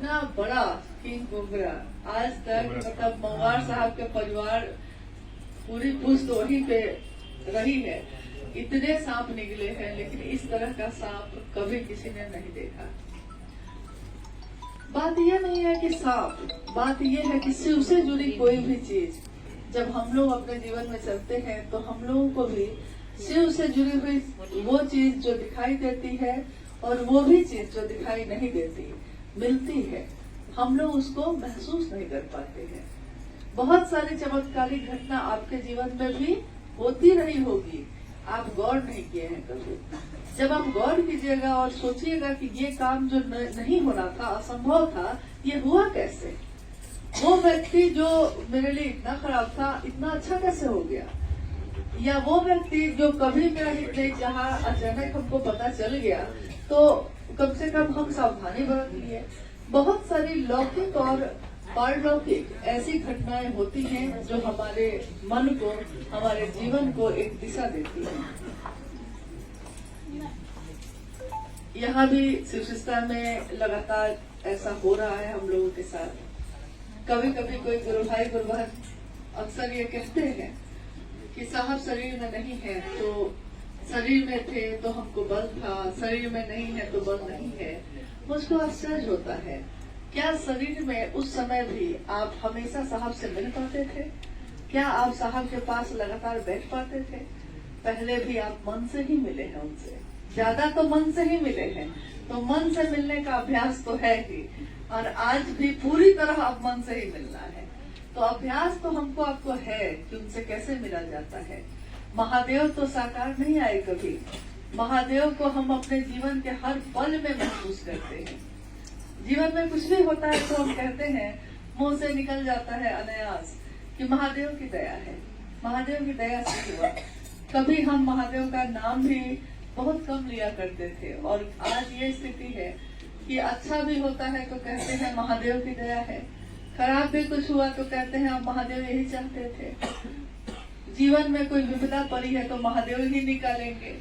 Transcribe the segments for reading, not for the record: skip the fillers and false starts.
इतना बड़ा king cobra आज तक मतलब मवार साहब के परिवार पूरी पुष्ट वहीं पे रही है। इतने सांप निकले हैं लेकिन इस तरह का सांप कभी किसी ने नहीं देखा। बात यह नहीं है कि सांप, बात यह है कि शिव से जुड़ी कोई भी चीज जब हम लोग अपने जीवन में चलते हैं तो हम लोगों को भी शिव से जुड़ी हुई वो चीज जो दिखाई देती है और वो भी चीज जो दिखाई नहीं देती मिलती है, हम लोग उसको महसूस नहीं कर पाते हैं। बहुत सारी चमत्कारिक घटना आपके जीवन में भी होती रही होगी, आप गौर नहीं किए हैं कभी। जब आप गौर कीजिएगा और सोचिएगा कि ये काम जो नहीं होना था, असंभव था, ये हुआ कैसे? वो व्यक्ति जो मेरे लिए इतना खराब था इतना अच्छा कैसे हो गया? या वो व्यक्ति जो कभी मेरा हित नहीं चाहा अचानक हमको पता चल गया, तो कम से कम हम सावधानी बरत लिए। बहुत सारी लौकिक और पारलौकिक ऐसी घटनाएं होती हैं जो हमारे मन को, हमारे जीवन को एक दिशा देती हैं। यहाँ भी शिवशिष्टा में लगातार ऐसा हो रहा है हम लोगों के साथ। कभी कभी कोई गुरु भाई गुरु बहन अक्सर ये कहते हैं कि साहब शरीर में नहीं है तो शरीर में थे तो हमको बल था, शरीर में नहीं है तो बल नहीं है। मुझको आश्चर्य होता है, क्या शरीर में उस समय भी आप हमेशा साहब से मिल पाते थे? क्या आप साहब के पास लगातार बैठ पाते थे? पहले भी आप मन से ही मिले हैं उनसे, ज्यादा तो मन से ही मिले हैं, तो मन से मिलने का अभ्यास तो है ही, और आज भी पूरी तरह अब मन से ही मिलना है। तो अभ्यास तो हमको आपको है कि उनसे कैसे मिला जाता है। महादेव तो साकार नहीं आए कभी, महादेव को हम अपने जीवन के हर पल में महसूस करते हैं। जीवन में कुछ भी होता है तो हम कहते हैं, मुंह से निकल जाता है अनायास कि महादेव की दया है, महादेव की दया से हुआ। कभी हम महादेव का नाम भी बहुत कम लिया करते थे, और आज ये स्थिति है कि अच्छा भी होता है तो कहते हैं महादेव की दया है, खराब भी कुछ हुआ तो कहते हैं अब महादेव यही चाहते थे। जीवन में कोई विपदा पड़ी है तो महादेव ही निकालेंगे।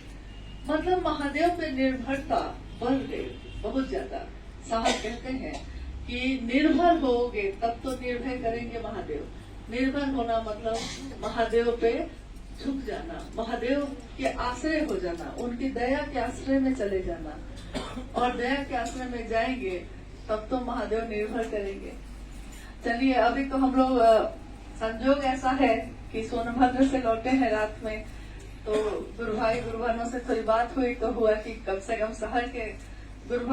मतलब महादेव पे निर्भरता बढ़ गई बहुत ज्यादा। साहब कहते हैं कि निर्भर होगे तब तो निर्भय करेंगे महादेव। निर्भर होना मतलब महादेव पे झुक जाना, महादेव के आश्रय हो जाना, उनकी दया के आश्रय में चले जाना, और दया के आश्रय में जाएंगे तब तो महादेव निर्भर करेंगे। चलिए, अभी तो हम लोग संजोग ऐसा है कि सोनभद्र से लौटे हैं रात में, तो गुरु भाई गुरु बहनों से थोड़ी बात हुई तो हुआ कि कम से कम शहर के गुरु भाई